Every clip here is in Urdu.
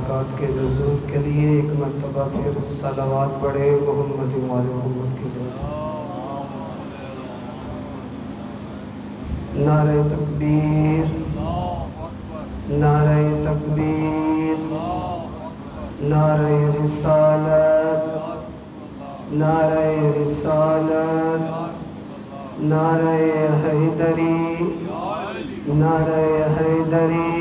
برکات کے نزول کے لیے ایک مرتبہ پھر صلوات پڑھے محمد وآل محمد کی ذات۔ نعرہ تکبیر، نعرہ تکبیر، نعرہ رسالت، نعرہ رسالت، نعرہ حیدری، نعرہ حیدری،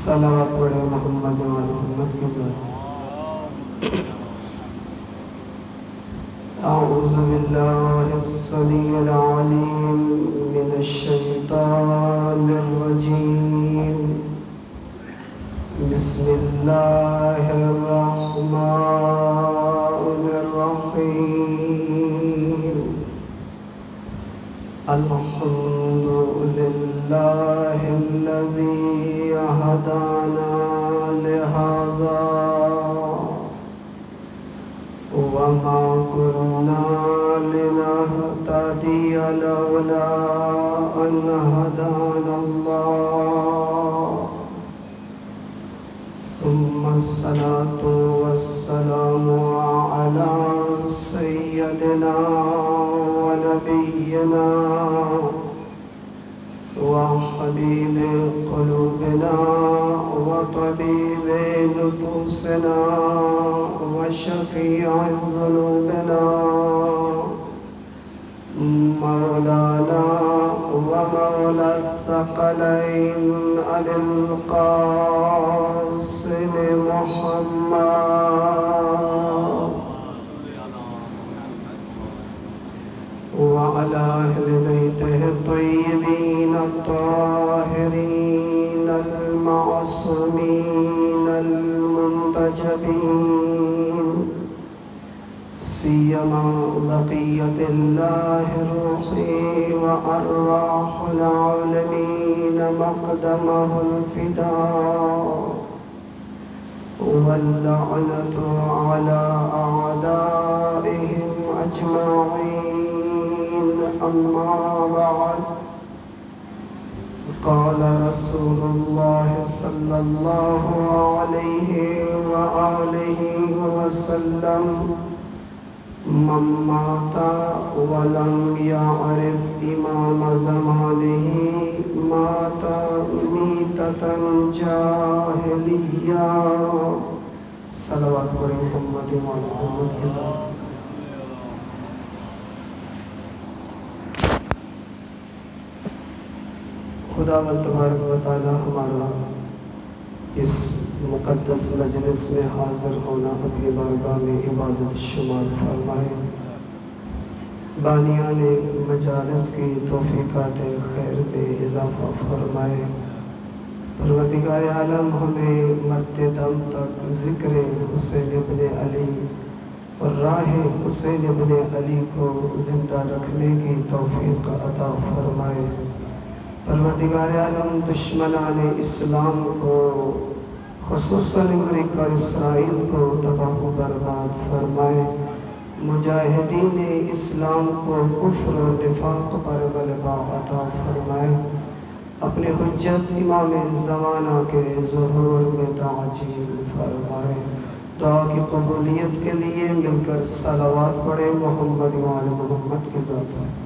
صلوات پڑھے محمد وآل محمد کی ذات۔ اعوذ باللہ السمیع العلیم من الشیطان الرجیم، بسم اللہ الرحمن الرحیم، الحمد للہ الذی ہدانا لہذا وما كنا لنهتدي لولا أن هدانا الله، ثم الصلاة والسلام على سيدنا ونبينا وحبيب قلوبنا وطبيب نفوسنا وشفيع ذنوبنا مولانا ومولى الثقلين أبي القاسم محمد وعلى أهل بيته الطيبين الطاهرين المعصومين المنتجبين، سيما بقية الله روحي وأرواح العالمين مقدمه الفداء، واللعنة على أعدائهم أجمعين، أما بعد، قال رسول الله صلى الله عليه وآله وسلم: من مات ولم يعرف إمام زمانه مات ميتة جاهلية۔ صلوات پڑھیں محمد وآل محمد کی ذات۔ خداوند تبارک و تعالی ہمارا اس مقدس مجلس میں حاضر ہونا اپنی بارگاہ میں عبادت شمار فرمائے، بانیان مجالس کی توفیقات خیر میں اضافہ فرمائے۔ پروردگار عالم ہمیں مرتے دم تک ذکر حسین ابن علی اور راہ حسین ابن علی کو زندہ رکھنے کی توفیق عطا فرمائے۔ پروردگار عالم دشمنان اسلام کو خصوصاً امریکہ اسرائیل کو تباہ و برباد فرمائے، مجاہدین اسلام کو کفر و نفاق پر غلبہ عطا فرمائے، اپنے حجت امام زمانہ کے ظہور میں تعجیل فرمائے۔ دعا کی قبولیت کے لیے مل کر صلوات پڑھے محمد وآل محمد کی ذات۔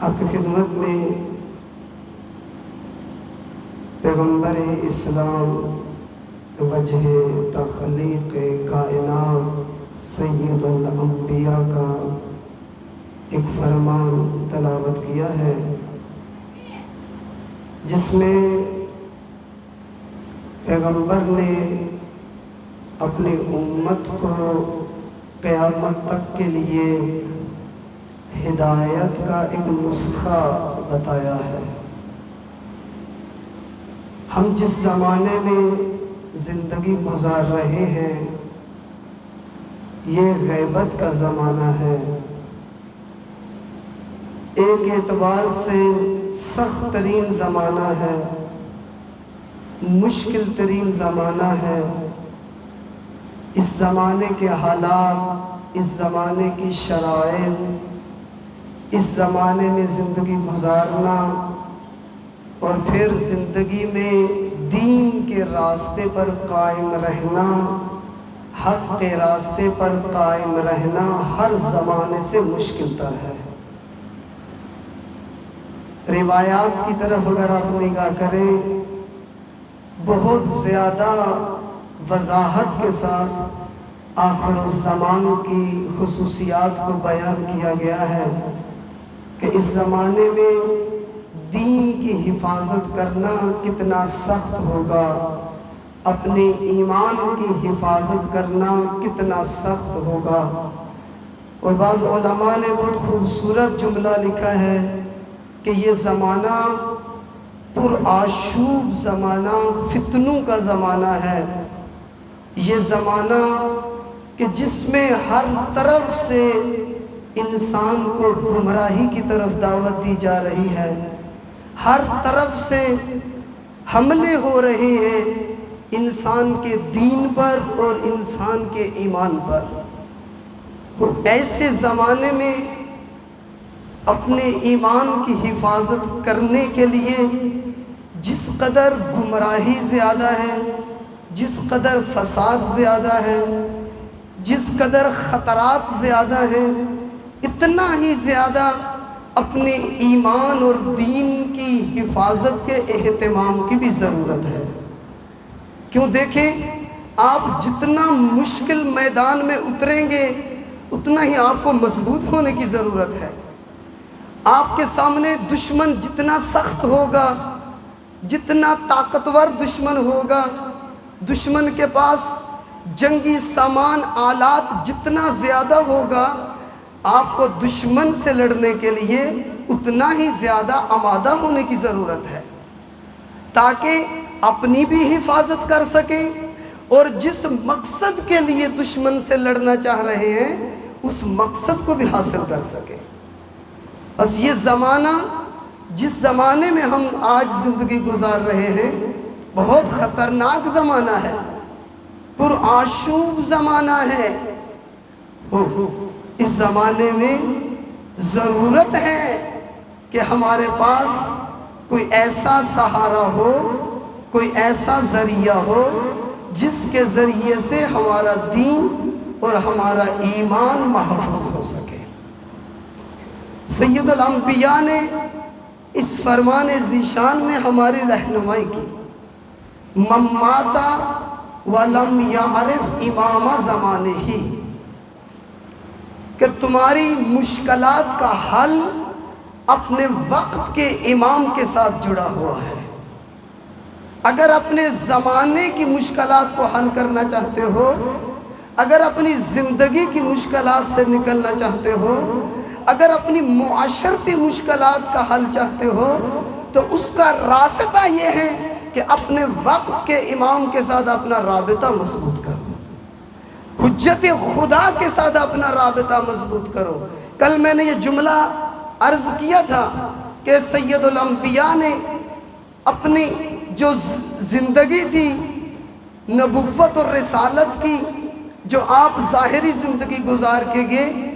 آپ کی خدمت میں پیغمبر اسلام وجہ تخلیق کائنات سید الانبیاء کا ایک فرمان تلاوت کیا ہے، جس میں پیغمبر نے اپنی امت کو قیامت تک کے لیے ہدایت کا ایک نسخہ بتایا ہے۔ ہم جس زمانے میں زندگی گزار رہے ہیں یہ غیبت کا زمانہ ہے، ایک اعتبار سے سخت ترین زمانہ ہے، مشکل ترین زمانہ ہے۔ اس زمانے کے حالات، اس زمانے کی شرائط، اس زمانے میں زندگی گزارنا اور پھر زندگی میں دین کے راستے پر قائم رہنا، حق کے راستے پر قائم رہنا ہر زمانے سے مشکل تر ہے۔ روایات کی طرف اگر آپ نگاہ کریں، بہت زیادہ وضاحت کے ساتھ آخر الزمان کی خصوصیات کو بیان کیا گیا ہے کہ اس زمانے میں دین کی حفاظت کرنا کتنا سخت ہوگا، اپنے ایمان کی حفاظت کرنا کتنا سخت ہوگا۔ اور بعض علماء نے بہت خوبصورت جملہ لکھا ہے کہ یہ زمانہ پرآشوب زمانہ، فتنوں کا زمانہ ہے۔ یہ زمانہ کہ جس میں ہر طرف سے انسان کو گمراہی کی طرف دعوت دی جا رہی ہے، ہر طرف سے حملے ہو رہے ہیں انسان کے دین پر اور انسان کے ایمان پر۔ ایسے زمانے میں اپنے ایمان کی حفاظت کرنے کے لیے جس قدر گمراہی زیادہ ہے، جس قدر فساد زیادہ ہے، جس قدر خطرات زیادہ ہیں، اتنا ہی زیادہ اپنے ایمان اور دین کی حفاظت کے اہتمام کی بھی ضرورت ہے۔ کیوں؟ دیکھیں، آپ جتنا مشکل میدان میں اتریں گے اتنا ہی آپ کو مضبوط ہونے کی ضرورت ہے۔ آپ کے سامنے دشمن جتنا سخت ہوگا، جتنا طاقتور دشمن ہوگا، دشمن کے پاس جنگی سامان آلات جتنا زیادہ ہوگا، آپ کو دشمن سے لڑنے کے لیے اتنا ہی زیادہ آمادہ ہونے کی ضرورت ہے، تاکہ اپنی بھی حفاظت کر سکیں اور جس مقصد کے لیے دشمن سے لڑنا چاہ رہے ہیں اس مقصد کو بھی حاصل کر سکیں۔ بس یہ زمانہ، جس زمانے میں ہم آج زندگی گزار رہے ہیں، بہت خطرناک زمانہ ہے، پرآشوب زمانہ ہے۔ اس زمانے میں ضرورت ہے کہ ہمارے پاس کوئی ایسا سہارا ہو، کوئی ایسا ذریعہ ہو جس کے ذریعے سے ہمارا دین اور ہمارا ایمان محفوظ ہو سکے۔ سید الانبیاء نے اس فرمان ذیشان میں ہماری رہنمائی کی، من مات ولم یعرف امام زمانے ہی، کہ تمہاری مشکلات کا حل اپنے وقت کے امام کے ساتھ جڑا ہوا ہے۔ اگر اپنے زمانے کی مشکلات کو حل کرنا چاہتے ہو، اگر اپنی زندگی کی مشکلات سے نکلنا چاہتے ہو، اگر اپنی معاشرتی مشکلات کا حل چاہتے ہو، تو اس کا راستہ یہ ہے کہ اپنے وقت کے امام کے ساتھ اپنا رابطہ مضبوط کرو، حجت خدا کے ساتھ اپنا رابطہ مضبوط کرو۔ کل میں نے یہ جملہ عرض کیا تھا کہ سید الانبیاء نے اپنی جو زندگی تھی نبوت اور رسالت کی، جو آپ ظاہری زندگی گزار کے گئے،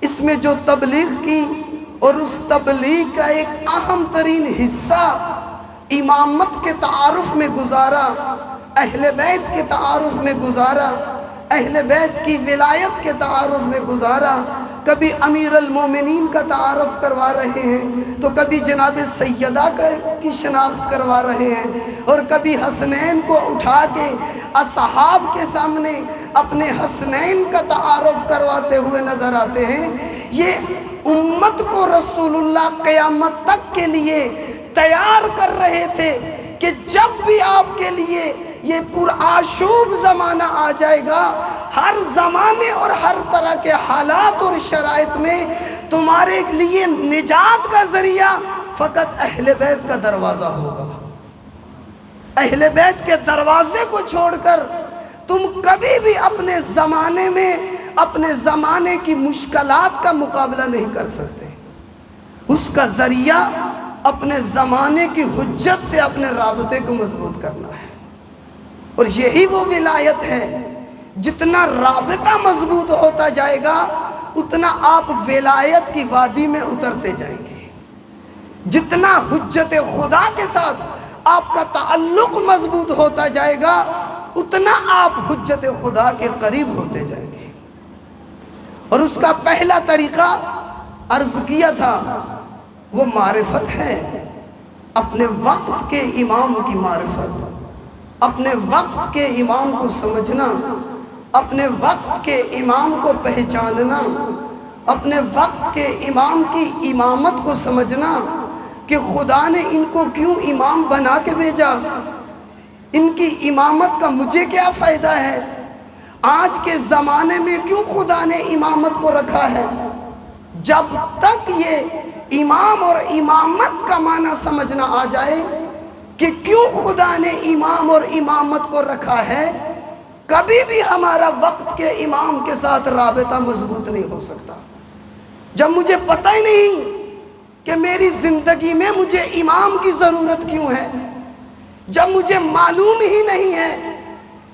اس میں جو تبلیغ کی اور اس تبلیغ کا ایک اہم ترین حصہ امامت کے تعارف میں گزارا، اہل بیت کے تعارف میں گزارا، اہل بیت کی ولایت کے تعارف میں گزارا۔ کبھی امیر المومنین کا تعارف کروا رہے ہیں تو کبھی جناب سیدہ کی شناخت کروا رہے ہیں، اور کبھی حسنین کو اٹھا کے اصحاب کے سامنے اپنے حسنین کا تعارف کرواتے ہوئے نظر آتے ہیں۔ یہ امت کو رسول اللہ قیامت تک کے لیے تیار کر رہے تھے کہ جب بھی آپ کے لیے یہ پرآشوب زمانہ آ جائے گا، ہر زمانے اور ہر طرح کے حالات اور شرائط میں تمہارے لیے نجات کا ذریعہ فقط اہل بیت کا دروازہ ہوگا۔ اہل بیت کے دروازے کو چھوڑ کر تم کبھی بھی اپنے زمانے میں اپنے زمانے کی مشکلات کا مقابلہ نہیں کر سکتے۔ اس کا ذریعہ اپنے زمانے کی حجت سے اپنے رابطے کو مضبوط کرنا ہے، اور یہی وہ ولایت ہے۔ جتنا رابطہ مضبوط ہوتا جائے گا اتنا آپ ولایت کی وادی میں اترتے جائیں گے۔ جتنا حجت خدا کے ساتھ آپ کا تعلق مضبوط ہوتا جائے گا اتنا آپ حجت خدا کے قریب ہوتے جائیں گے۔ اور اس کا پہلا طریقہ عرض کیا تھا وہ معرفت ہے، اپنے وقت کے امام کی معرفت، اپنے وقت کے امام کو سمجھنا، اپنے وقت کے امام کو پہچاننا، اپنے وقت کے امام کی امامت کو سمجھنا کہ خدا نے ان کو کیوں امام بنا کے بھیجا، ان کی امامت کا مجھے کیا فائدہ ہے، آج کے زمانے میں کیوں خدا نے امامت کو رکھا ہے۔ جب تک یہ امام اور امامت کا معنی سمجھنا آ جائے کہ کیوں خدا نے امام اور امامت کو رکھا ہے، کبھی بھی ہمارا وقت کے امام کے ساتھ رابطہ مضبوط نہیں ہو سکتا۔ جب مجھے پتہ ہی نہیں کہ میری زندگی میں مجھے امام کی ضرورت کیوں ہے، جب مجھے معلوم ہی نہیں ہے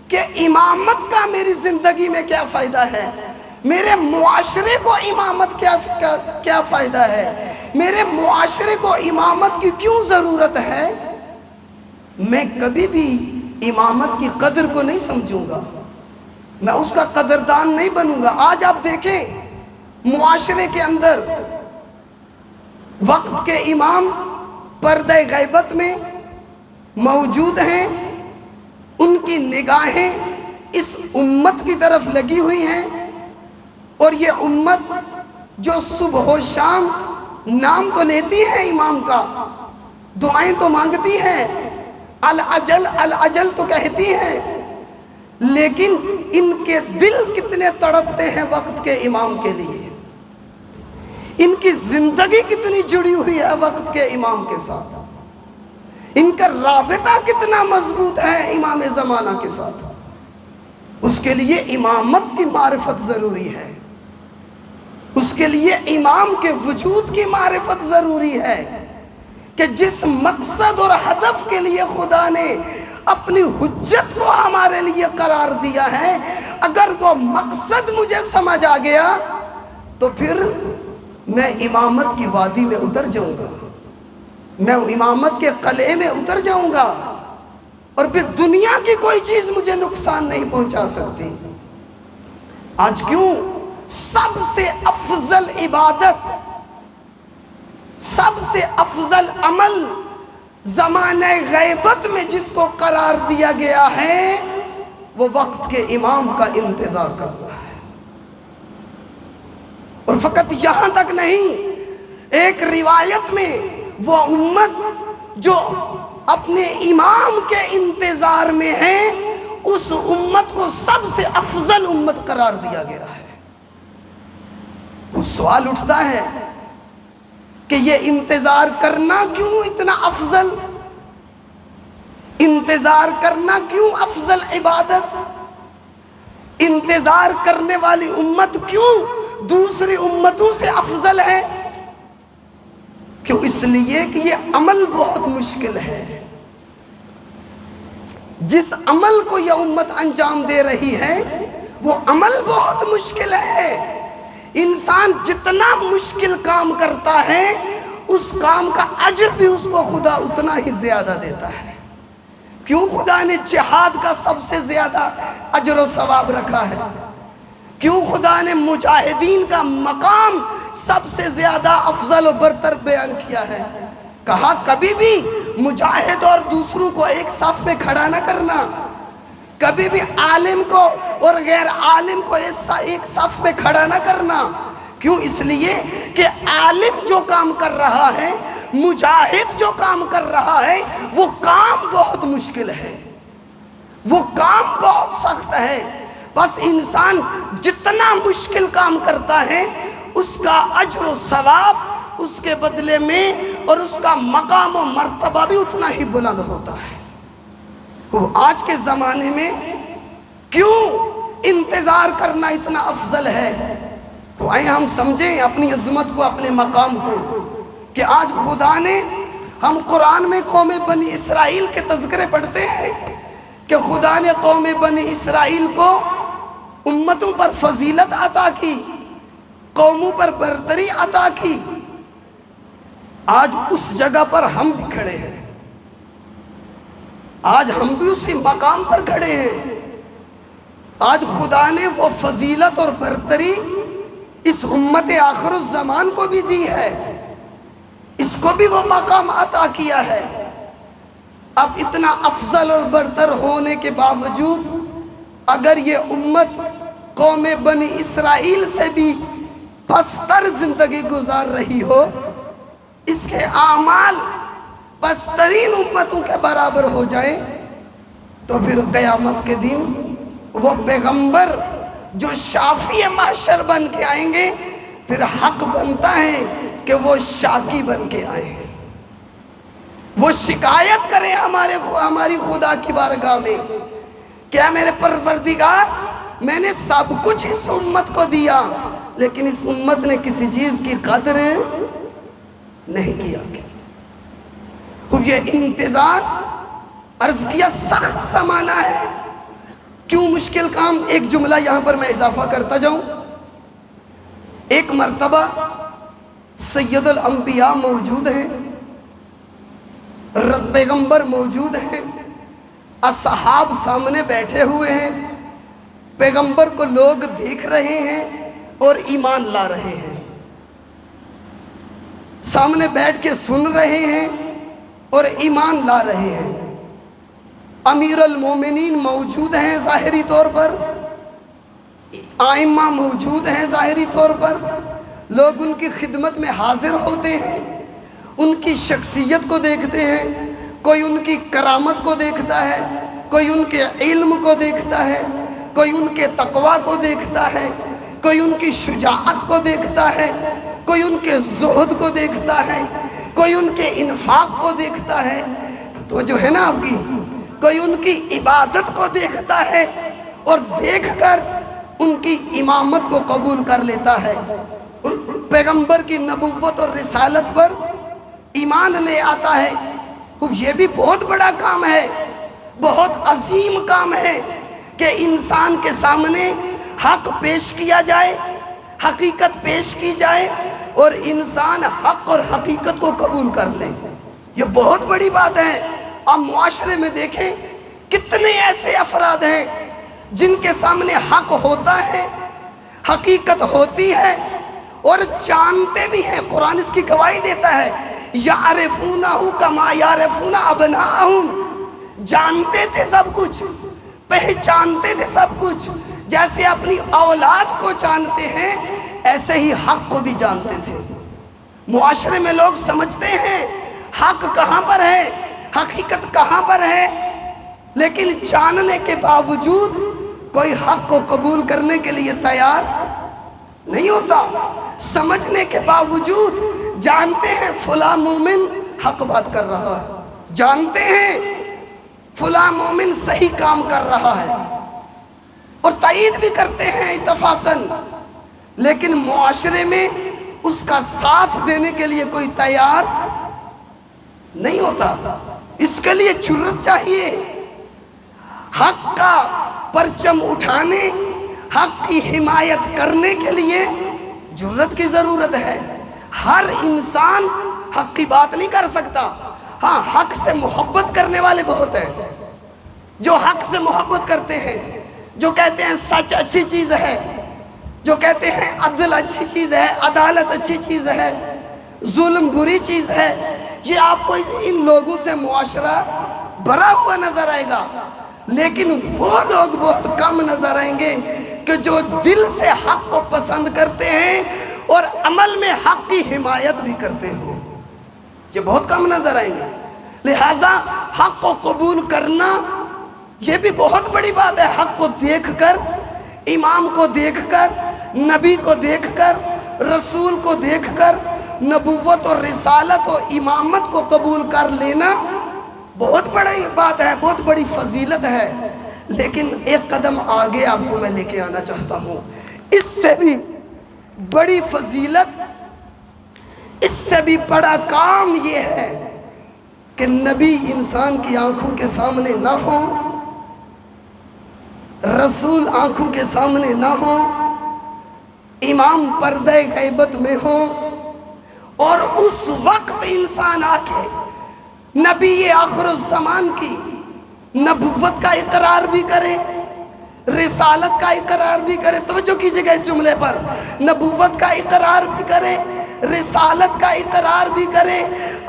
کہ امامت کا میری زندگی میں کیا فائدہ ہے، میرے معاشرے کو امامت کیا فائدہ ہے، میرے معاشرے کو امامت کی کیوں ضرورت ہے، میں کبھی بھی امامت کی قدر کو نہیں سمجھوں گا، میں اس کا قدردان نہیں بنوں گا۔ آج آپ دیکھیں معاشرے کے اندر وقت کے امام پردہ غیبت میں موجود ہیں، ان کی نگاہیں اس امت کی طرف لگی ہوئی ہیں، اور یہ امت جو صبح و شام نام تو لیتی ہے امام کا، دعائیں تو مانگتی ہے، العجل العجل تو کہتی ہے، لیکن ان کے دل کتنے تڑپتے ہیں وقت کے امام کے لیے، ان کی زندگی کتنی جڑی ہوئی ہے وقت کے امام کے ساتھ، ان کا رابطہ کتنا مضبوط ہے امام زمانہ کے ساتھ۔ اس کے لیے امامت کی معرفت ضروری ہے، اس کے لیے امام کے وجود کی معرفت ضروری ہے کہ جس مقصد اور ہدف کے لیے خدا نے اپنی حجت کو ہمارے لیے قرار دیا ہے، اگر وہ مقصد مجھے سمجھ آ گیا تو پھر میں امامت کی وادی میں اتر جاؤں گا، میں امامت کے قلعے میں اتر جاؤں گا، اور پھر دنیا کی کوئی چیز مجھے نقصان نہیں پہنچا سکتی۔ آج کیوں سب سے افضل عبادت، سب سے افضل عمل زمانہ غیبت میں جس کو قرار دیا گیا ہے وہ وقت کے امام کا انتظار کرنا ہے؟ اور فقط یہاں تک نہیں، ایک روایت میں وہ امت جو اپنے امام کے انتظار میں ہے اس امت کو سب سے افضل امت قرار دیا گیا ہے۔ وہ سوال اٹھتا ہے کہ یہ انتظار کرنا کیوں اتنا افضل، انتظار کرنا کیوں افضل عبادت، انتظار کرنے والی امت کیوں دوسری امتوں سے افضل ہے؟ کیوں؟ اس لیے کہ یہ عمل بہت مشکل ہے، جس عمل کو یہ امت انجام دے رہی ہے وہ عمل بہت مشکل ہے۔ انسان جتنا مشکل کام کرتا ہے اس کام کا اجر بھی اس کو خدا اتنا ہی زیادہ دیتا ہے۔ کیوں خدا نے جہاد کا سب سے زیادہ اجر و ثواب رکھا ہے؟ کیوں خدا نے مجاہدین کا مقام سب سے زیادہ افضل و برتر بیان کیا ہے؟ کہا کبھی بھی مجاہد اور دوسروں کو ایک صف میں کھڑا نہ کرنا، کبھی بھی عالم کو اور غیر عالم کو ایک صف میں کھڑا نہ کرنا۔ کیوں؟ اس لیے کہ عالم جو کام کر رہا ہے، مجاہد جو کام کر رہا ہے، وہ کام بہت مشکل ہے، وہ کام بہت سخت ہے۔ بس انسان جتنا مشکل کام کرتا ہے اس کا اجر و ثواب اس کے بدلے میں اور اس کا مقام و مرتبہ بھی اتنا ہی بلند ہوتا ہے۔ وہ آج کے زمانے میں کیوں انتظار کرنا اتنا افضل ہے؟ تو آئیں ہم سمجھیں اپنی عظمت کو، اپنے مقام کو، کہ آج خدا نے، ہم قرآن میں قوم بنی اسرائیل کے تذکرے پڑھتے ہیں کہ خدا نے قوم بنی اسرائیل کو امتوں پر فضیلت عطا کی، قوموں پر برتری عطا کی، آج اس جگہ پر ہم بھی کھڑے ہیں، آج ہم بھی اسی مقام پر کھڑے ہیں۔ آج خدا نے وہ فضیلت اور برتری اس امت آخر الزمان کو بھی دی ہے، اس کو بھی وہ مقام عطا کیا ہے۔ اب اتنا افضل اور برتر ہونے کے باوجود اگر یہ امت قوم بنی اسرائیل سے بھی پستر زندگی گزار رہی ہو، اس کے اعمال پسترین امتوں کے برابر ہو جائیں، تو پھر قیامت کے دن وہ پیغمبر جو شافی محشر بن کے آئیں گے، پھر حق بنتا ہے کہ وہ شاکی بن کے آئیں، وہ شکایت کریں ہماری خدا کی بارگاہ میں، کیا میرے پروردگار میں نے سب کچھ اس امت کو دیا لیکن اس امت نے کسی چیز کی قدر نہیں کیا۔ اب یہ انتظار عرض کیا سخت زمانہ ہے، کیوں مشکل کام؟ ایک جملہ یہاں پر میں اضافہ کرتا جاؤں۔ ایک مرتبہ سید الانبیاء موجود ہیں، پیغمبر موجود ہیں، اصحاب سامنے بیٹھے ہوئے ہیں، پیغمبر کو لوگ دیکھ رہے ہیں اور ایمان لا رہے ہیں، سامنے بیٹھ کے سن رہے ہیں اور ایمان لا رہے ہیں۔ امیر المومنین موجود ہیں ظاہری طور پر، ائمہ موجود ہیں ظاہری طور پر، لوگ ان کی خدمت میں حاضر ہوتے ہیں، ان کی شخصیت کو دیکھتے ہیں، کوئی ان کی کرامت کو دیکھتا ہے، کوئی ان کے علم کو دیکھتا ہے، کوئی ان کے تقوی کو دیکھتا ہے، کوئی ان کی شجاعت کو دیکھتا ہے، کوئی ان کے زہد کو دیکھتا ہے، کوئی ان کے انفاق کو دیکھتا ہے، تو جو ہے نا آپ کی، کوئی ان کی عبادت کو دیکھتا ہے اور دیکھ کر ان کی امامت کو قبول کر لیتا ہے، پیغمبر کی نبوت اور رسالت پر ایمان لے آتا ہے۔ اب یہ بھی بہت بڑا کام ہے، بہت عظیم کام ہے کہ انسان کے سامنے حق پیش کیا جائے، حقیقت پیش کی جائے اور انسان حق اور حقیقت کو قبول کر لے، یہ بہت بڑی بات ہے۔ اب معاشرے میں دیکھیں کتنے ایسے افراد ہیں جن کے سامنے حق ہوتا ہے، حقیقت ہوتی ہے اور جانتے بھی ہیں، قرآن اس کی گواہی دیتا ہے، یعرفونہ کما یعرفون ابناءہم، جانتے تھے سب کچھ، پہچانتے تھے سب کچھ، جیسے اپنی اولاد کو جانتے ہیں ایسے ہی حق کو بھی جانتے تھے۔ معاشرے میں لوگ سمجھتے ہیں حق کہاں پر ہے، حقیقت کہاں پر ہے، لیکن جاننے کے باوجود کوئی حق کو قبول کرنے کے لیے تیار نہیں ہوتا۔ سمجھنے کے باوجود جانتے ہیں فلاں مومن حق بات کر رہا ہے، جانتے ہیں فلاں مومن صحیح کام کر رہا ہے اور تائید بھی کرتے ہیں اتفاقاً، لیکن معاشرے میں اس کا ساتھ دینے کے لیے کوئی تیار نہیں ہوتا۔ اس کے لیے جرأت چاہیے، حق کا پرچم اٹھانے، حق کی حمایت کرنے کے لیے جرأت کی ضرورت ہے۔ ہر انسان حق کی بات نہیں کر سکتا، ہاں حق سے محبت کرنے والے بہت ہیں، جو حق سے محبت کرتے ہیں، جو کہتے ہیں سچ اچھی چیز ہے، جو کہتے ہیں عدل اچھی چیز ہے، عدالت اچھی چیز ہے، ظلم بری چیز ہے۔ یہ آپ کو ان لوگوں سے معاشرہ بھرا ہوا نظر آئے گا، لیکن وہ لوگ بہت کم نظر آئیں گے کہ جو دل سے حق کو پسند کرتے ہیں اور عمل میں حق کی حمایت بھی کرتے ہیں، یہ بہت کم نظر آئیں گے۔ لہٰذا حق کو قبول کرنا یہ بھی بہت بڑی بات ہے۔ حق کو دیکھ کر، امام کو دیکھ کر، نبی کو دیکھ کر، رسول کو دیکھ کر نبوت اور رسالت اور امامت کو قبول کر لینا بہت بڑی بات ہے، بہت بڑی فضیلت ہے۔ لیکن ایک قدم آگے آپ کو میں لے کے آنا چاہتا ہوں، اس سے بھی بڑی فضیلت، اس سے بھی بڑا کام یہ ہے کہ نبی انسان کی آنکھوں کے سامنے نہ ہو، رسول آنکھوں کے سامنے نہ ہو، امام پردہ غیبت میں ہو اور اس وقت انسان آ کے نبی آخر الزمان کی نبوت کا اقرار بھی کرے، رسالت کا اقرار بھی کرے، توجہ کیجئے گا اس جملے پر، نبوت کا اقرار بھی کرے، رسالت کا اقرار بھی کرے،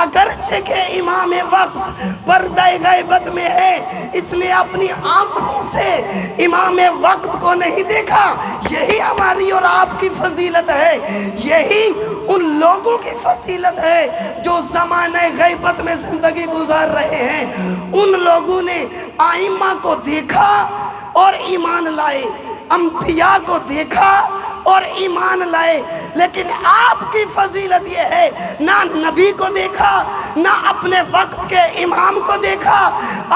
اگرچہ کہ امام وقت پردہ غیبت میں ہے، اس نے اپنی آنکھوں سے امام وقت کو نہیں دیکھا۔ یہی ہماری اور آپ کی فضیلت ہے، یہی ان لوگوں کی فضیلت ہے جو زمانہ غیبت میں زندگی گزار رہے ہیں۔ ان لوگوں نے ائمہ کو دیکھا اور ایمان لائے، انبیاء کو دیکھا اور ایمان لائے، لیکن آپ کی فضیلت یہ ہے نہ نبی کو دیکھا، نہ اپنے وقت کے امام کو دیکھا،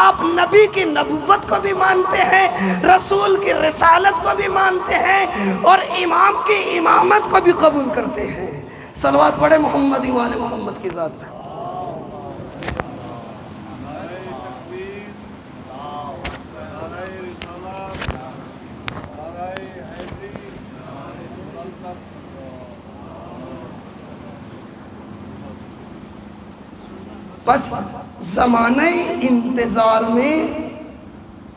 آپ نبی کی نبوت کو بھی مانتے ہیں، رسول کی رسالت کو بھی مانتے ہیں، اور امام کی امامت کو بھی قبول کرتے ہیں۔ صلوات پڑھے محمد و آل محمد کی ذات پہ۔ بس زمانہ انتظار میں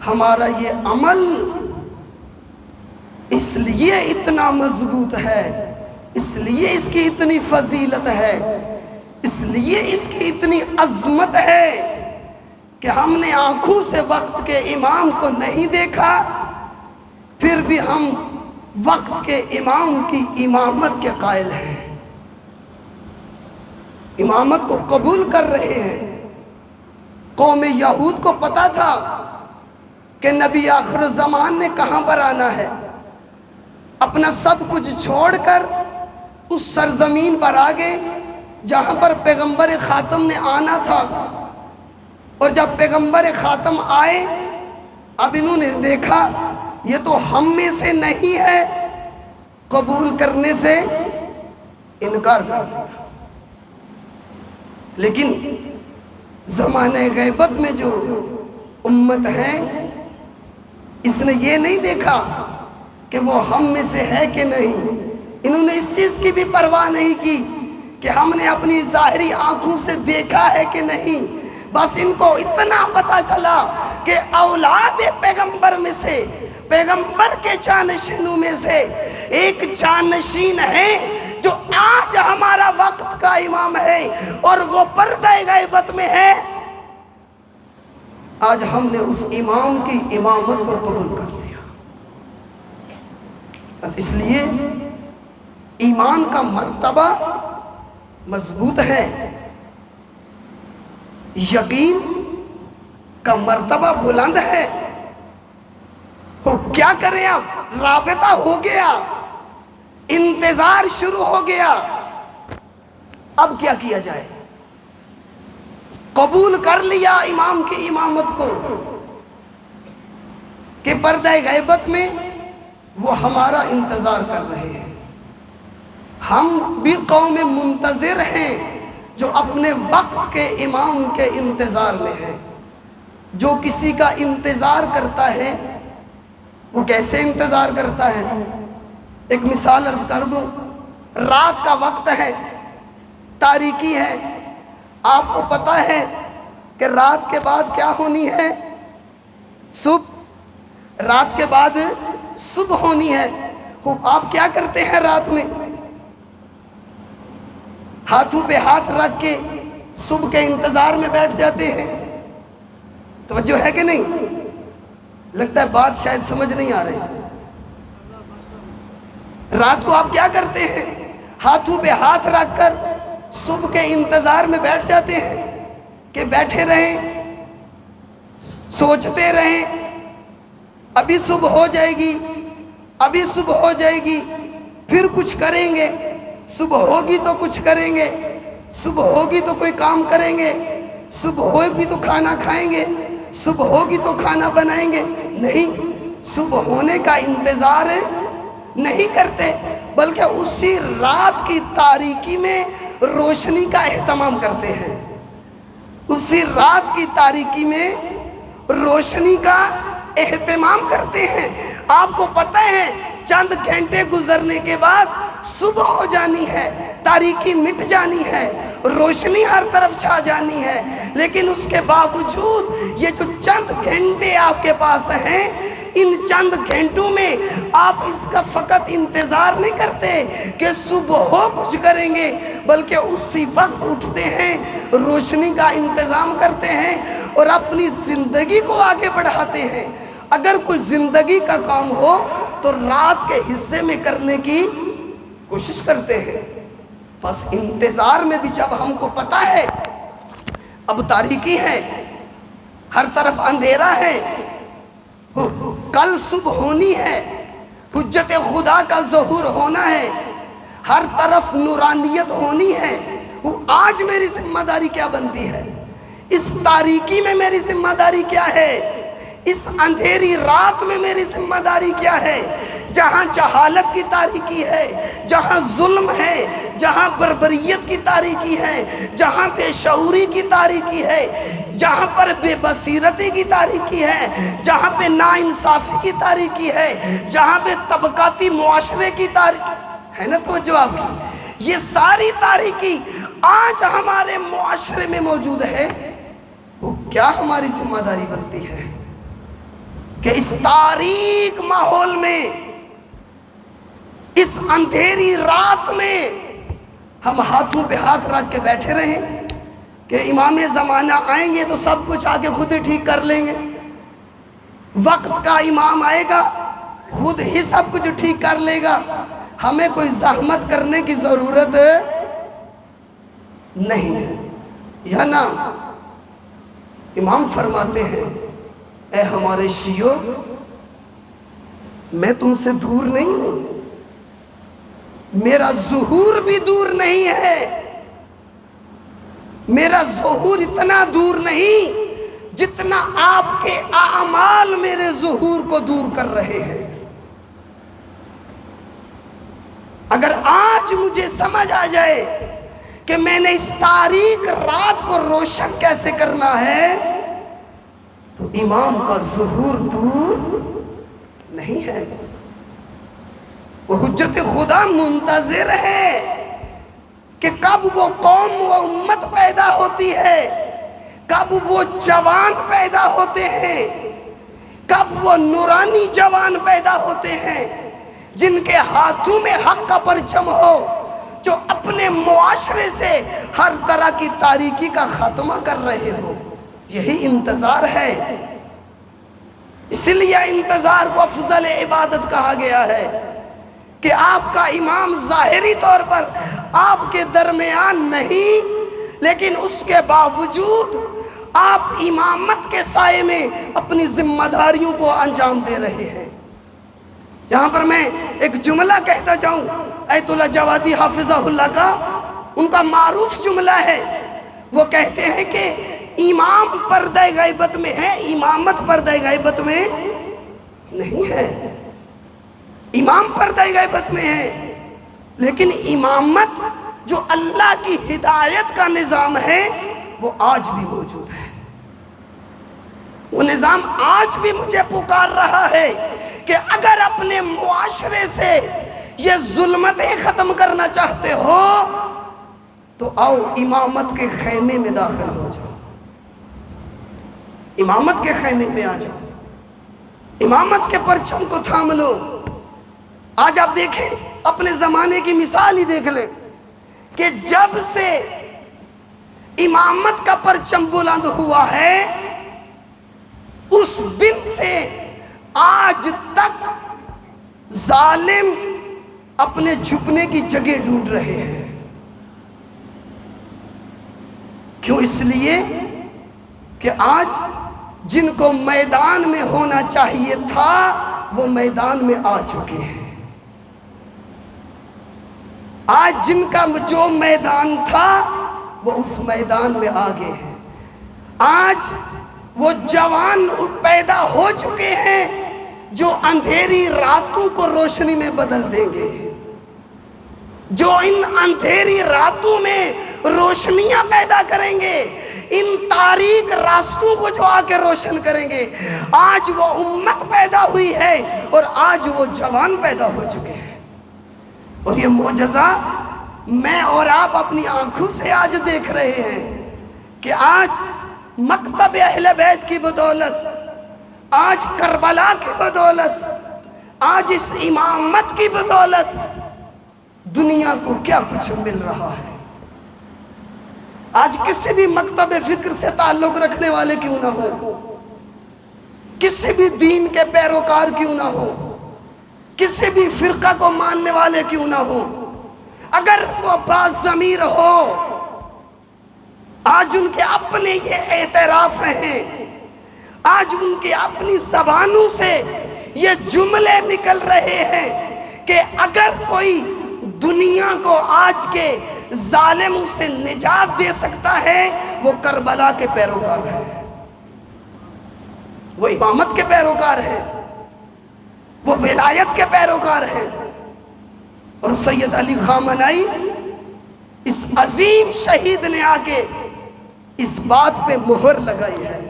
ہمارا یہ عمل اس لیے اتنا مضبوط ہے، اس لیے اس کی اتنی فضیلت ہے، اس لیے اس کی اتنی عظمت ہے کہ ہم نے آنکھوں سے وقت کے امام کو نہیں دیکھا، پھر بھی ہم وقت کے امام کی امامت کے قائل ہیں، امامت کو قبول کر رہے ہیں۔ قوم یہود کو پتا تھا کہ نبی آخر الزمان نے کہاں پر آنا ہے، اپنا سب کچھ چھوڑ کر اس سرزمین پر آگے جہاں پر پیغمبر خاتم نے آنا تھا، اور جب پیغمبر خاتم آئے اب انہوں نے دیکھا یہ تو ہم میں سے نہیں ہے، قبول کرنے سے انکار کر دیا۔ لیکن زمانہ غیبت میں جو امت ہے اس نے یہ نہیں دیکھا کہ وہ ہم میں سے ہے کہ نہیں، انہوں نے اس چیز کی بھی پرواہ نہیں کی کہ ہم نے اپنی ظاہری آنکھوں سے دیکھا ہے کہ نہیں، بس ان کو اتنا پتا چلا کہ اولاد پیغمبر میں سے، پیغمبر کے جانشینوں میں سے ایک جانشین ہے جو آج ہمارا وقت کا امام ہے اور وہ پردہ غیبت میں ہے۔ آج ہم نے اس امام کی امامت کو قبول کر لیا۔ بس اس لیے ایمان کا مرتبہ مضبوط ہے، یقین کا مرتبہ بلند ہے۔ تو کیا کریں، اب رابطہ ہو گیا، انتظار شروع ہو گیا، اب کیا کیا جائے؟ قبول کر لیا امام کی امامت کو کہ پردہ غیبت میں وہ ہمارا انتظار کر رہے ہیں، ہم بھی قوم منتظر ہیں جو اپنے وقت کے امام کے انتظار میں ہے۔ جو کسی کا انتظار کرتا ہے وہ کیسے انتظار کرتا ہے؟ ایک مثال عرض کر دوں، رات کا وقت ہے، تاریکی ہے، آپ کو پتا ہے کہ رات کے بعد کیا ہونی ہے؟ صبح، رات کے بعد صبح ہونی ہے۔ آپ کیا کرتے ہیں رات میں؟ ہاتھوں پہ ہاتھ رکھ کے صبح کے انتظار میں بیٹھ جاتے ہیں۔ توجہ ہے کہ نہیں؟ لگتا ہے بات شاید سمجھ نہیں آ رہی۔ رات کو آپ کیا کرتے ہیں؟ ہاتھوں پہ ہاتھ رکھ کر صبح کے انتظار میں بیٹھ جاتے ہیں کہ بیٹھے رہیں، سوچتے رہیں، ابھی صبح ہو جائے گی، ابھی صبح ہو جائے گی، پھر کچھ کریں گے، صبح ہوگی تو کچھ کریں گے، صبح ہوگی تو کوئی کام کریں گے، صبح ہوگی تو کھانا کھائیں گے، صبح ہوگی تو کھانا بنائیں گے۔ نہیں، صبح ہونے کا انتظار نہیں کرتے، بلکہ اسی رات کی تاریکی میں روشنی کا اہتمام کرتے ہیں، اسی رات کی تاریکی میں روشنی کا اہتمام کرتے ہیں۔ آپ کو پتہ ہے چند گھنٹے گزرنے کے بعد صبح ہو جانی ہے، تاریکی مٹ جانی ہے، روشنی ہر طرف چھا جانی ہے، لیکن اس کے باوجود یہ جو چند گھنٹے آپ کے پاس ہیں، ان چند گھنٹوں میں آپ اس کا فقط انتظار نہیں کرتے کہ صبح ہو کچھ کریں گے، بلکہ اسی وقت اٹھتے ہیں، روشنی کا انتظام کرتے ہیں اور اپنی زندگی کو آگے بڑھاتے ہیں۔ اگر کوئی زندگی کا کام ہو تو رات کے حصے میں کرنے کی کوشش کرتے ہیں۔ بس انتظار میں بھی جب ہم کو پتہ ہے اب تاریکی ہے، ہر طرف اندھیرا ہے، کل صبح ہونی ہے، حجت خدا کا ظہور ہونا ہے، ہر طرف نورانیت ہونی ہے، وہ آج میری ذمہ داری کیا بنتی ہے؟ اس تاریکی میں میری ذمہ داری کیا ہے؟ اس اندھیری رات میں میری ذمہ داری کیا ہے؟ جہاں جہالت کی تاریکی ہے، جہاں ظلم ہے، جہاں بربریت کی تاریکی ہے، جہاں بے شعوری کی تاریکی ہے، جہاں پر بے بصیرتی کی تاریکی ہے، جہاں پہ ناانصافی کی تاریکی ہے، جہاں پہ طبقاتی معاشرے کی تاریکی ہے نا توجہ آپ کی، یہ ساری تاریکی آج ہمارے معاشرے میں موجود ہے، وہ کیا ہماری ذمہ داری بنتی ہے کہ اس تاریک ماحول میں، اس اندھیری رات میں ہم ہاتھوں پہ ہاتھ رکھ کے بیٹھے رہیں کہ امام زمانہ آئیں گے تو سب کچھ آگے خود ہی ٹھیک کر لیں گے، وقت کا امام آئے گا خود ہی سب کچھ ٹھیک کر لے گا، ہمیں کوئی زحمت کرنے کی ضرورت نہیں ہے۔ یا نا امام فرماتے ہیں اے ہمارے شیعو، میں تم سے دور نہیں ہوں، میرا ظہور بھی دور نہیں ہے، میرا ظہور اتنا دور نہیں جتنا آپ کے اعمال میرے ظہور کو دور کر رہے ہیں۔ اگر آج مجھے سمجھ آ جائے کہ میں نے اس تاریک رات کو روشن کیسے کرنا ہے تو امام کا ظہور دور نہیں ہے۔ وہ حجت خدا منتظر ہے کہ کب وہ قوم و امت پیدا ہوتی ہے، کب وہ جوان پیدا ہوتے ہیں، کب وہ نورانی جوان پیدا ہوتے ہیں جن کے ہاتھوں میں حق کا پرچم ہو، جو اپنے معاشرے سے ہر طرح کی تاریکی کا خاتمہ کر رہے ہو۔ یہی انتظار ہے، اس لیے انتظار کو افضل عبادت کہا گیا ہے کہ آپ کا امام ظاہری طور پر آپ کے درمیان نہیں، لیکن اس کے باوجود آپ امامت کے سائے میں اپنی ذمہ داریوں کو انجام دے رہے ہیں۔ یہاں پر میں ایک جملہ کہتا جاؤں ایت اللہ جوادی حافظہ اللہ کا، ان کا معروف جملہ ہے، وہ کہتے ہیں کہ امام پردہ غیبت میں ہے، امامت پردہ غیبت میں نہیں ہے۔ امام پردہ غیبت میں ہے، لیکن امامت جو اللہ کی ہدایت کا نظام ہے وہ آج بھی موجود ہے۔ وہ نظام آج بھی مجھے پکار رہا ہے کہ اگر اپنے معاشرے سے یہ ظلمتیں ختم کرنا چاہتے ہو تو آؤ امامت کے خیمے میں داخل ہو جاؤ، امامت کے خیمے میں آ جاؤ، امامت کے پرچم کو تھام لو۔ آج آپ دیکھیں، اپنے زمانے کی مثال ہی دیکھ لیں کہ جب سے امامت کا پرچم بلند ہوا ہے اس دن سے آج تک ظالم اپنے جھکنے کی جگہ ڈھونڈ رہے ہیں۔ کیوں؟ اس لیے کہ آج جن کو میدان میں ہونا چاہیے تھا وہ میدان میں آ چکے ہیں۔ آج جن کا جو میدان تھا وہ اس میدان میں آ گئے ہیں۔ آج وہ جوان پیدا ہو چکے ہیں جو اندھیری راتوں کو روشنی میں بدل دیں گے، جو ان اندھیری راتوں میں روشنیاں پیدا کریں گے، ان تاریک راستوں کو جو آ کے روشن کریں گے۔ آج وہ امت پیدا ہوئی ہے اور آج وہ جوان پیدا ہو چکے ہیں، اور یہ معجزہ میں اور آپ اپنی آنکھوں سے آج دیکھ رہے ہیں کہ آج مکتب اہل بیت کی بدولت، آج کربلا کی بدولت، آج اس امامت کی بدولت دنیا کو کیا کچھ مل رہا ہے۔ آج کسی بھی مکتب فکر سے تعلق رکھنے والے کیوں نہ ہو، کسی بھی دین کے پیروکار کیوں نہ ہو، کسی بھی فرقہ کو ماننے والے کیوں نہ ہو، اگر وہ باز ضمیر ہو، آج ان کے اپنے یہ اعتراف ہیں، آج ان کی اپنی زبانوں سے یہ جملے نکل رہے ہیں کہ اگر کوئی دنیا کو آج کے ظالموں سے نجات دے سکتا ہے وہ کربلا کے پیروکار ہے، وہ امامت کے پیروکار ہے، وہ ولایت کے پیروکار ہے۔ اور سید علی خامنائی اس عظیم شہید نے آگے اس بات پہ مہر لگائی ہے،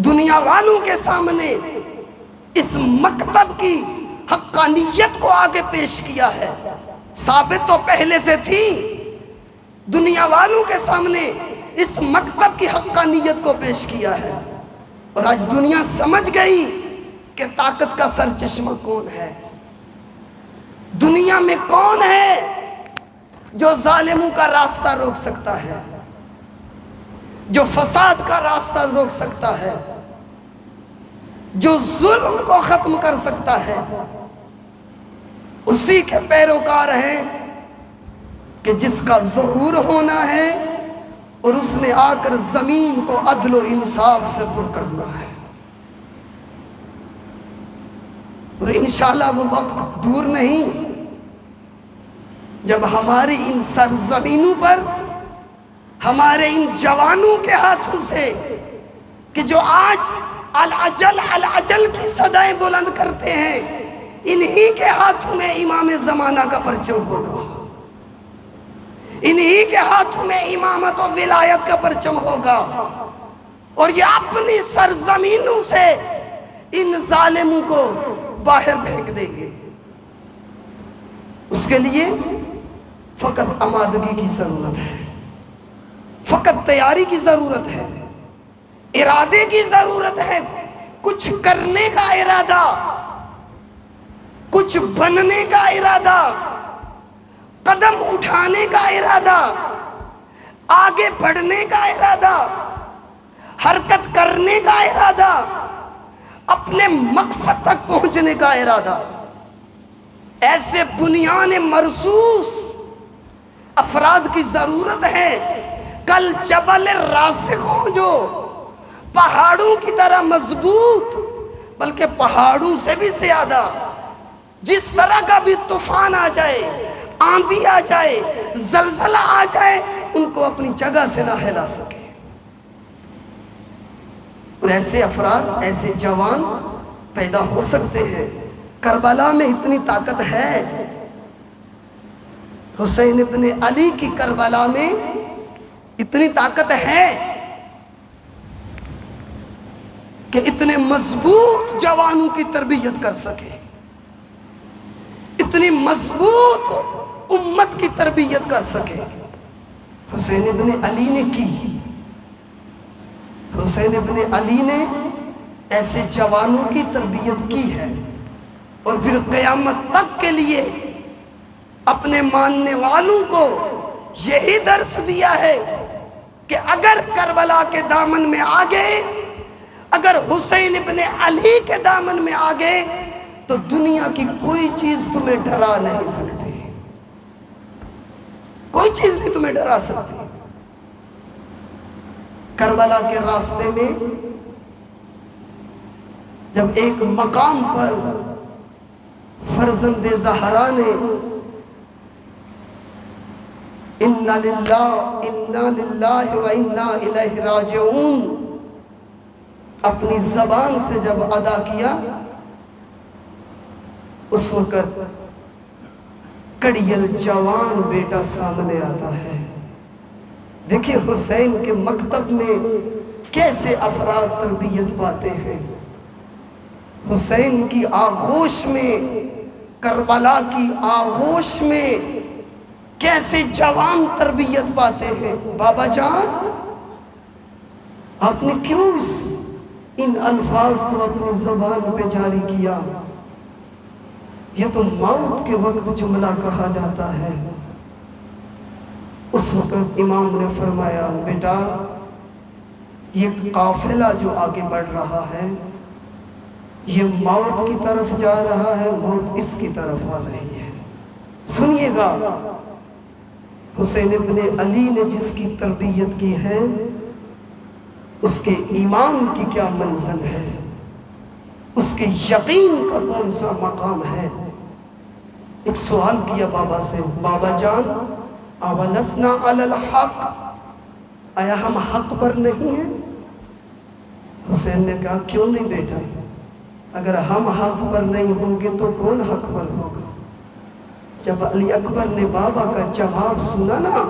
دنیا والوں کے سامنے اس مکتب کی حقانیت کو آگے پیش کیا ہے۔ ثابت تو پہلے سے تھی، دنیا والوں کے سامنے اس مکتب کی حقانیت کو پیش کیا ہے، اور آج دنیا سمجھ گئی کہ طاقت کا سرچشمہ کون ہے، دنیا میں کون ہے جو ظالموں کا راستہ روک سکتا ہے، جو فساد کا راستہ روک سکتا ہے، جو ظلم کو ختم کر سکتا ہے۔ اسی کے پیروکار ہیں کہ جس کا ظہور ہونا ہے اور اس نے آ کر زمین کو عدل و انصاف سے پر کرنا ہے، اور انشاءاللہ وہ وقت دور نہیں جب ہماری ان سرزمینوں پر ہمارے ان جوانوں کے ہاتھوں سے کہ جو آج العجل العجل کی صدائیں بلند کرتے ہیں، انہی کے ہاتھوں میں امام زمانہ کا پرچم ہوگا، انہی کے ہاتھوں میں امامت و ولایت کا پرچم ہوگا، اور یہ اپنی سرزمینوں سے ان ظالموں کو باہر پھینک دیں گے۔ اس کے لیے فقط آمادگی کی ضرورت ہے، فقط تیاری کی ضرورت ہے، ارادے کی ضرورت ہے، کچھ کرنے کا ارادہ، کچھ بننے کا ارادہ، قدم اٹھانے کا ارادہ، آگے بڑھنے کا ارادہ، حرکت کرنے کا ارادہ، اپنے مقصد تک پہنچنے کا ارادہ۔ ایسے بنیان مرصوص افراد کی ضرورت ہے، کل جبل راسخ ہوں، جو پہاڑوں کی طرح مضبوط، بلکہ پہاڑوں سے بھی زیادہ، جس طرح کا بھی طوفان آ جائے، آندھی آ جائے، زلزلہ آ جائے، ان کو اپنی جگہ سے نہ ہلا سکے۔ اور ایسے افراد، ایسے جوان پیدا ہو سکتے ہیں۔ کربلا میں اتنی طاقت ہے، حسین ابن علی کی کربلا میں اتنی طاقت ہے کہ اتنے مضبوط جوانوں کی تربیت کر سکے، اتنی مضبوط امت کی تربیت کر سکے۔ حسین ابن علی نے کی، حسین ابن علی نے ایسے جوانوں کی تربیت کی ہے، اور پھر قیامت تک کے لیے اپنے ماننے والوں کو یہی درس دیا ہے کہ اگر کربلا کے دامن میں آ گئے، اگر حسین ابن علی کے دامن میں آ گئے، تو دنیا کی کوئی چیز تمہیں ڈرا نہیں سکتی، کوئی چیز نہیں تمہیں ڈرا سکتی۔ کربلا کے راستے میں جب ایک مقام پر فرزند زہرا نے اِنَّا لِلَّهِ وَإِنَّا إِلَيْهِ رَاجِعُونَ اپنی زبان سے جب ادا کیا، اس وقت کڑیل جوان بیٹا سامنے آتا ہے۔ دیکھیں حسین کے مکتب میں کیسے افراد تربیت پاتے ہیں۔ حسین کی آغوش میں، کربلا کی آغوش میں کیسے جوان تربیت پاتے ہیں۔ بابا جان آپ نے کیوں ان الفاظ کو اپنی زبان پہ جاری کیا؟ یہ تو موت کے وقت جملہ کہا جاتا ہے۔ اس وقت امام نے فرمایا بیٹا یہ قافلہ جو آگے بڑھ رہا ہے یہ موت کی طرف جا رہا ہے، موت اس کی طرف آ رہی ہے۔ سنیے گا حسین ابن علی نے جس کی تربیت کی ہے اس کے ایمان کی کیا منزل ہے، اس کے یقین کا کون سا مقام ہے۔ ایک سوال کیا بابا سے، بابا جان اولسنا علی الحق، آیا ہم حق پر نہیں ہیں؟ حسین نے کہا کیوں نہیں بیٹا، اگر ہم حق پر نہیں ہوں گے تو کون حق پر ہوگا؟ جب علی اکبر نے بابا کا جواب سنا نا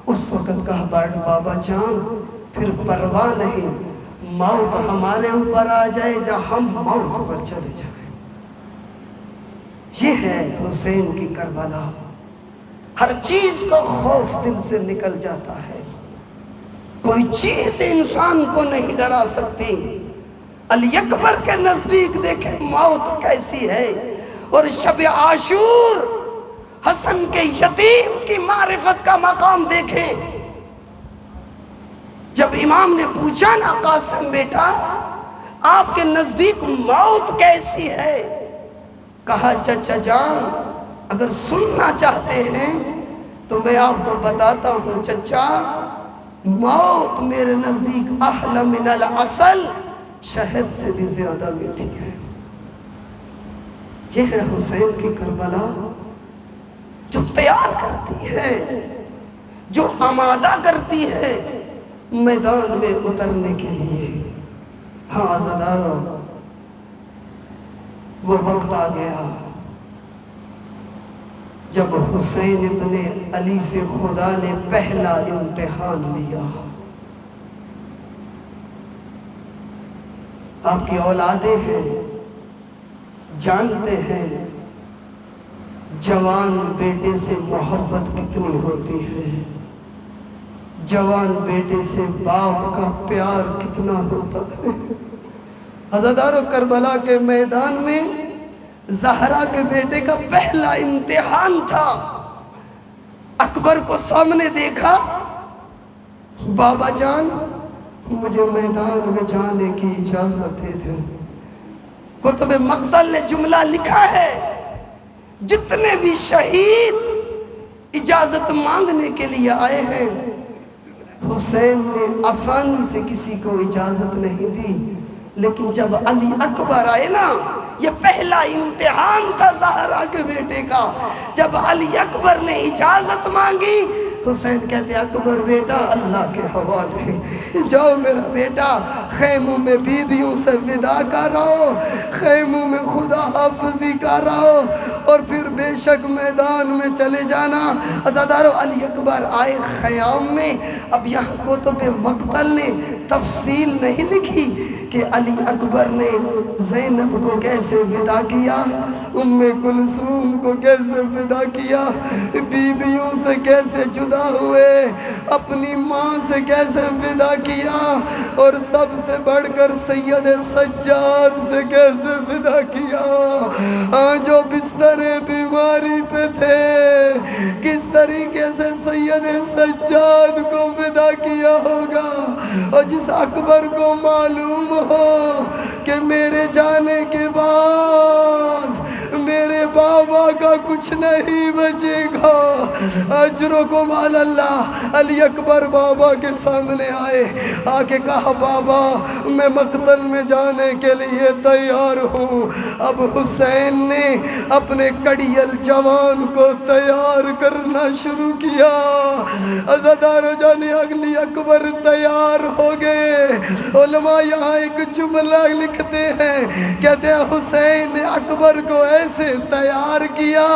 اس وقت کہا بابا جان پھر پرواہ نہیں، موت ہمارے اوپر آ جائے یا ہم موت پر چلے جائیں۔ یہ ہے حسین کی کربلا۔ ہر چیز کا خوف دل سے نکل جاتا ہے، کوئی چیز انسان کو نہیں ڈرا سکتی۔ علی اکبر کے نزدیک دیکھیں موت کیسی ہے، اور شب عاشور حسن کے یتیم کی معرفت کا مقام دیکھیں۔ جب امام نے پوچھا نا قاسم بیٹا آپ کے نزدیک موت کیسی ہے، کہا چچا جان اگر سننا چاہتے ہیں تو میں آپ کو بتاتا ہوں چچا، موت میرے نزدیک احلی من العسل، شہد سے بھی زیادہ میٹھی ہے۔ یہ ہے حسین کی کربلا جو تیار کرتی ہے، جو آمادہ کرتی ہے میدان میں اترنے کے لیے۔ ہاں عزادارو وہ وقت آ گیا جب حسین ابن علی سے خدا نے پہلا امتحان لیا۔ آپ کی اولادیں ہیں، جانتے ہیں جوان بیٹے سے محبت کتنی ہوتی ہے، جوان بیٹے سے باپ کا پیار کتنا ہوتا ہے۔ عزادارو کربلا کے میدان میں زہرا کے بیٹے کا پہلا امتحان تھا۔ اکبر کو سامنے دیکھا، بابا جان مجھے میدان میں جانے کی اجازت دے دیں۔ کتب مقتل نے جملہ لکھا ہے جتنے بھی شہید اجازت مانگنے کے لیے آئے ہیں حسین نے آسانی سے کسی کو اجازت نہیں دی، لیکن جب علی اکبر آئے نا یہ پہلا امتحان تھا زہرا کے بیٹے کا۔ جب علی اکبر نے اجازت مانگی حسین کہتے اکبر بیٹا اللہ کے حوالے، جاؤ میرا بیٹا خیموں میں بیویوں سے ودا کر رہو، خیموں میں خدا حافظی کر رہو، اور پھر بے شک میدان میں چلے جانا۔ عزادارو علی اکبر آئے خیام میں۔ اب یہاں کتب مقتل نے تفصیل نہیں لکھی کہ علی اکبر نے زینب کو کیسے ودا کیا، ام کلثوم کو کیسے ودا کیا، بیویوں سے کیسے جدا ہوئے، اپنی ماں سے کیسے ودا کیا، اور سب سے بڑھ کر سید سجاد سے کیسے ودا کیا۔ جو بستر بیماری پہ تھے کس طریقے سے سید سجاد کو ودا کیا ہوگا، اور جس اکبر کو معلوم ہو کہ میرے جانے کے بعد میرے بابا کا کچھ نہیں بچے گا، اجرکم علی اللہ۔ علی اکبر بابا کے سامنے آئے، آ کے کہا بابا میں مقتل میں جانے کے لیے تیار ہوں۔ اب حسین نے اپنے کڑیل جوان کو تیار کرنا شروع کیا۔ عزادارو جانے علی اکبر تیار ہو گئے۔ علماء یہاں ایک جملہ لکھتے ہیں، کہتے ہیں حسین نے اکبر کو ایسے تیار کیا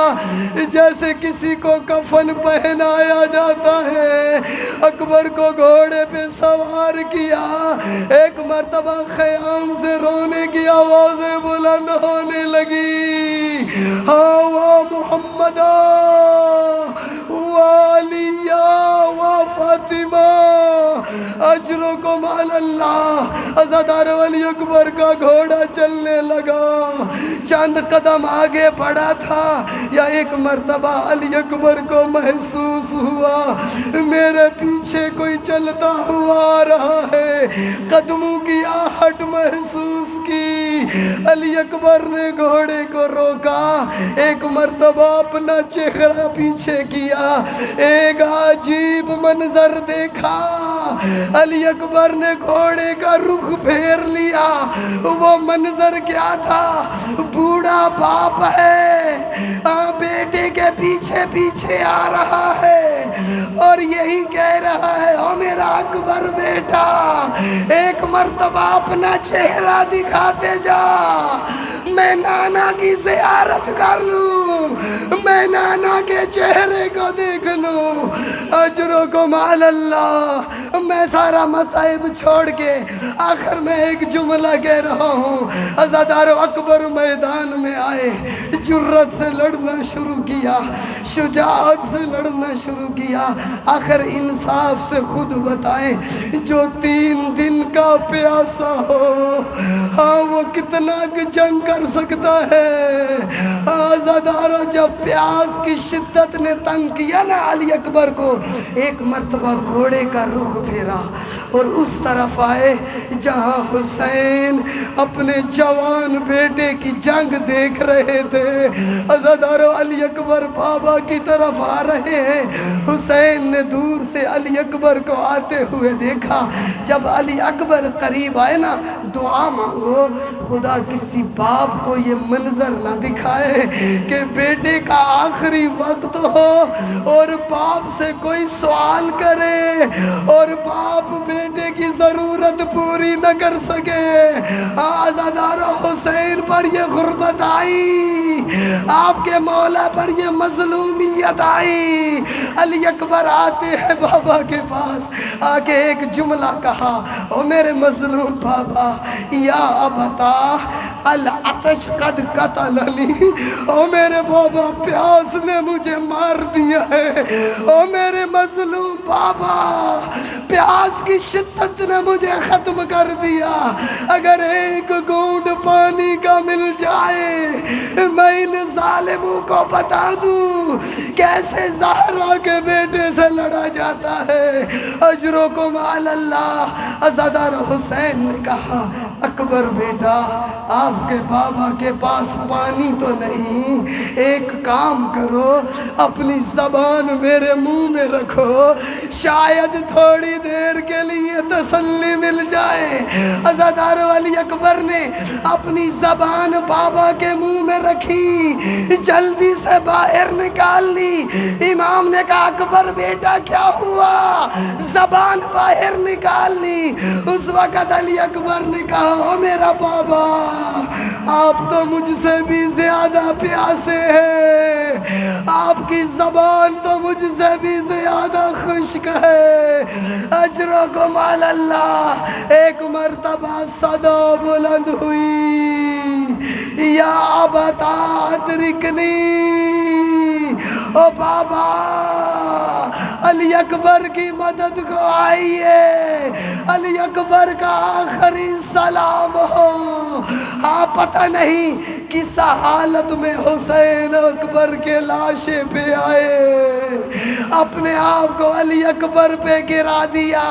جیسے کسی کو کفن پہنایا جاتا ہے۔ اکبر کو گھوڑے پہ سوار کیا، ایک مرتبہ خیام سے رونے کی آوازیں بلند ہونے لگی، ہوا محمد ہوا اجرکم علی اللہ۔ عزادار علی اکبر کا گھوڑا چلنے لگا، چند قدم آگے بڑھا تھا، یا ایک مرتبہ علی اکبر کو محسوس ہوا میرے پیچھے کوئی چلتا ہوا آ رہا ہے، قدموں کی آہٹ محسوس کی۔ علی اکبر نے گھوڑے کو روکا، ایک مرتبہ اپنا چہرہ پیچھے کیا، ایک عجیب منظر دیکھا۔ علی اکبر نے گھوڑے کا رخ پھیر لیا، وہ منظر کیا تھا؟ بوڑھا باپ ہے، بیٹے کے پیچھے پیچھے آ رہا ہے اور یہی کہہ رہا ہے، او میرا اکبر بیٹا ایک مرتبہ اپنا چہرہ دکھاتے جا، میں نانا کی زیارت کر لوں، میں نانا کے چہرے کو دیکھ لوں۔ اجرکم علی اللہ۔ میں سارا مصائب چھوڑ کے آخر میں ایک جملہ کہہ رہا ہوں۔ عزادار اکبر میدان میں آئے، جرت سے لڑنا شروع کیا، شجاعت سے لڑنا شروع کیا۔ آخر انصاف سے خود بتائیں، جو 3 دن کا پیاسا ہو، ہاں وہ کتنا جنگ کر سکتا ہے؟ عزاداروں، جب پیاس کی شدت نے تنگ کیا نا علی اکبر کو، ایک مرتبہ گھوڑے کا رخ پھیرا اور اس طرف آئے جہاں حسین اپنے جوان بیٹے کی جنگ دیکھ رہے تھے۔ عزاداروں، علی اکبر بابا کی طرف آ رہے ہیں۔ حسین نے دور سے علی اکبر کو آتے ہوئے دیکھا۔ جب علی اکبر قریب آئے نا، دعا مانگو خدا کسی باپ کو یہ منظر نہ دکھائے کہ بیٹے کا آخری وقت ہو اور باپ سے کوئی سوال کرے اور باپ بیٹے کی ضرورت پوری نہ کر سکے۔ عزادار حسین پر یہ غربت آئی، آپ کے مولا پر یہ مظلومیت آئی۔ علی اکبر آتے ہیں بابا کے پاس، آ کے ایک جملہ کہا، او میرے مظلوم بابا، یا ابتا العطش قد قتلنی، او میرے بابا پیاس نے مجھے مار دیا ہے، او میرے مظلوم بابا پیاس کی شدت نے مجھے ختم کر دیا، اگر ایک گھونٹ پانی کا مل جائے میں ان ظالموں کو بتا دوں کیسے زہرا کے بیٹے سے لڑا جاتا ہے۔ اجرکم علی اللہ۔ عزادار حسین نے کہا، اکبر بیٹا آپ کے بابا کے پاس پانی تو نہیں، ایک کام کرو اپنی زبان میرے منہ میں رکھو، شاید تھوڑی دیر کے لیے تسلی مل جائے۔ عزادار علی اکبر نے اپنی زبان بابا کے منہ میں رکھی، جلدی سے باہر نکال لی۔ امام نے کہا، اکبر بیٹا کیا ہوا؟ زبان باہر نکال لی۔ اس وقت علی اکبر نے کہا، او میرا بابا آپ تو مجھ سے بھی زیادہ پیاسے ہیں، آپ کی زبان تو مجھ سے بھی زیادہ خشک ہے۔ اجرکم علی اللہ۔ ایک مرتبہ صدا بلند ہوئی، یا ابتا ادرکنی، او بابا علی اکبر کی مدد کو آئیے، علی اکبر کا آخری سلام ہو۔ ہاں پتہ نہیں کس حالت میں حسین اکبر کے لاشے پہ آئے، اپنے آپ کو علی اکبر پہ گرا دیا،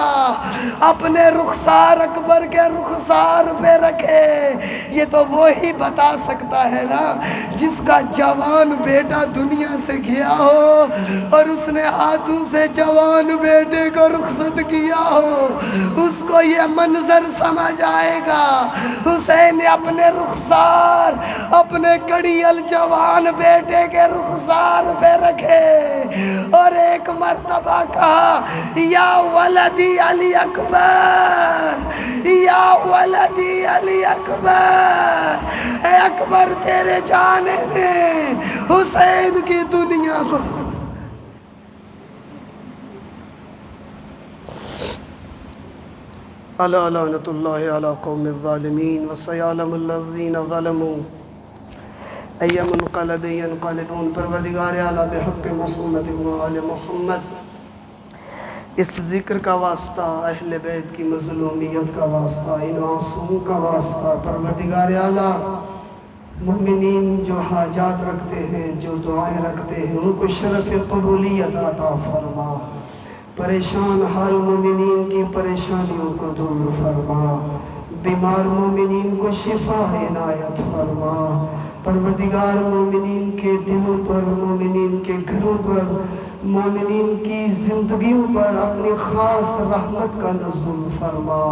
اپنے رخسار اکبر کے رخسار پہ رکھے۔ یہ تو وہی بتا سکتا ہے نا جس کا جوان بیٹا دنیا سے گیا ہو اور اس نے ہاتھوں سے جوان بیٹے کو رخصت کیا ہو، اس کو یہ منظر سمجھ آئے گا۔ حسین نے اپنے رخسار اپنے کڑیل جوان بیٹے کے رخسار پہ رکھے اور ایک مرتبہ کہا، یا ولدی علی اکبر، یا ولدی علی اکبر، اے اکبر تیرے جانے نے حسین کی دنیا کو۔ الا لعنت اللہ علی قوم الظالمین وسیعلم الذین ظلموا ای منقلب ینقلبون۔ پروردگار اعلیٰ بحق محمد و آل محمد اس ذکر کا واسطہ اہل بیت کی مظلومیت کا واسطہ ان آنسوؤں کا واسطہ پروردگار اعلیٰ مومنین جو حاجات رکھتے ہیں جو دعائیں رکھتے ہیں ان کو شرف قبولیت عطا فرما پریشان حال مومنین کی پریشانیوں کو دور فرما بیمار مومنین کو شفا عنایت فرما پروردگار مومنین کے دلوں پر مومنین کے گھروں پر مومنین کی زندگیوں پر اپنی خاص رحمت کا نزول فرما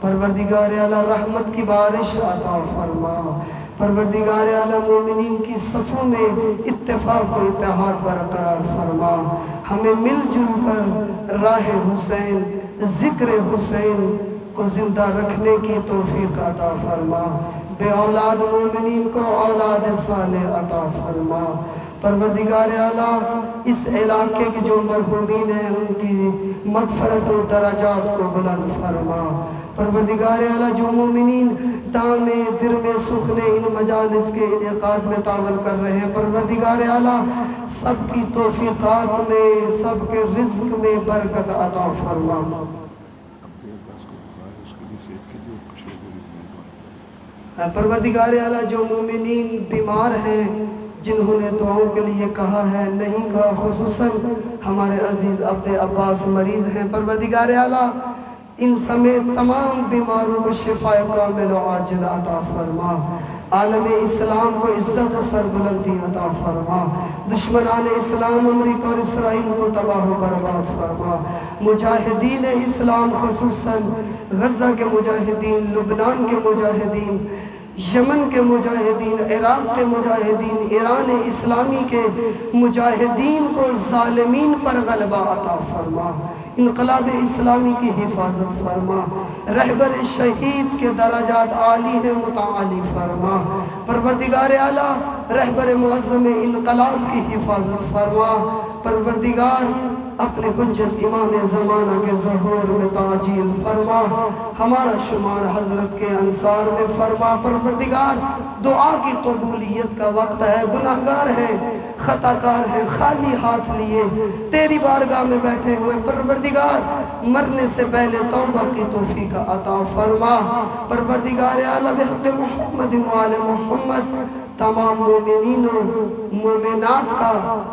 پروردگار اعلیٰ رحمت کی بارش عطا فرما پروردگار اعلیٰ مومنین کی صفوں میں اتفاق و اتحاد برقرار فرما ہمیں مل جل کر راہ حسین ذکر حسین کو زندہ رکھنے کی توفیق عطا فرما بے اولاد مومنین کو اولاد صالح عطا فرما پروردگار اعلیٰ اس علاقے کے جو مرحومین ہیں ان کی مغفرت و درجات کو بلند فرما پروردگار اعلیٰ جو مومنین دام درم سخن ان مجالس کے انعقاد میں تعاون کر رہے ہیں پروردگار اعلیٰ سب کی توفیقات میں سب کے رزق میں برکت عطا فرما پروردگار اعلیٰ جو مومنین بیمار ہیں جنہوں نے دعاؤں کے لیے کہا ہے نہیں کہا خصوصاً ہمارے عزیز عبد عباس مریض ہیں پروردگار اعلیٰ ان سمیت تمام بیماروں کو شفا کامل و عاجل عطا فرما عالم اسلام کو عزت و سربلندی عطا فرما دشمنان اسلام امریکہ اور اسرائیل کو تباہ و برباد فرما مجاہدین اسلام خصوصاً غزہ کے مجاہدین لبنان کے مجاہدین یمن کے مجاہدین عراق کے مجاہدین ایران اسلامی کے مجاہدین کو ظالمین پر غلبہ عطا فرما انقلاب اسلامی کی حفاظت فرما رہبر شہید کے درجات عالی ہیں متعالی فرما پروردگار اعلیٰ رہبر معظم انقلاب کی حفاظت فرما پروردگار اپنے حجت امام زمانہ کے ظہور میں تعجیل فرما ہمارا شمار حضرت کے انصار میں فرما پروردگار دعا کی قبولیت کا وقت ہے گناہگار ہے خطا کار ہے خالی ہاتھ لیے تیری بارگاہ میں بیٹھے ہوئے پروردگار مرنے سے پہلے توبہ کی توفیق عطا فرما پروردگار اعلیٰ بحق محمد وآل محمد تمام مومنین و مومنات کا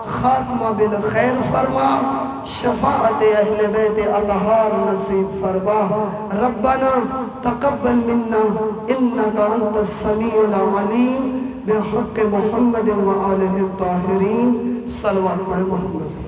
خاتمہ بالخیر فرما شفاعت اہل بیت اطہار نصیب فرما ربنا تقبل منا انکا انت السمیع العلیم بحق محمد و آلہ الطاہرین صلوات پڑھ محمد